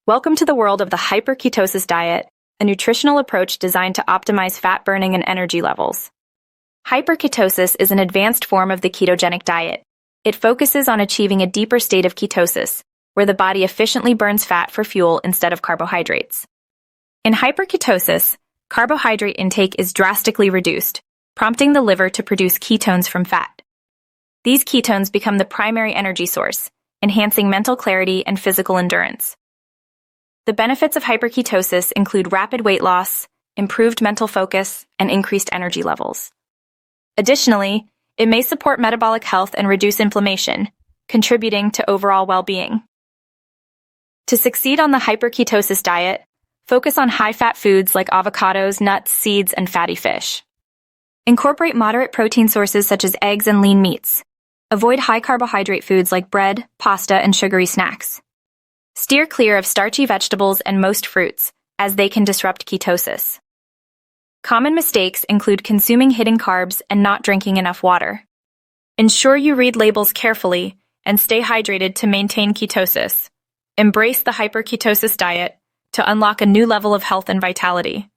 Welcome to the world of the Hyper Ketosis Diet, a nutritional approach designed to optimize fat burning and energy levels. Hyper ketosis is an advanced form of the ketogenic diet. It focuses on achieving a deeper state of ketosis, where the body efficiently burns fat for fuel instead of carbohydrates. In hyperketosis, carbohydrate intake is drastically reduced, prompting the liver to produce ketones from fat. These ketones become the primary energy source, enhancing mental clarity and physical endurance. The benefits of hyperketosis include rapid weight loss, improved mental focus, and increased energy levels. Additionally, it may support metabolic health and reduce inflammation, contributing to overall well-being. To succeed on the hyperketosis diet, focus on high-fat foods like avocados, nuts, seeds, and fatty fish. Incorporate moderate protein sources such as eggs and lean meats. Avoid high-carbohydrate foods like bread, pasta, and sugary snacks. Steer clear of starchy vegetables and most fruits, as they can disrupt ketosis. Common mistakes include consuming hidden carbs and not drinking enough water. Ensure you read labels carefully and stay hydrated to maintain ketosis. Embrace the hyperketosis diet to unlock a new level of health and vitality.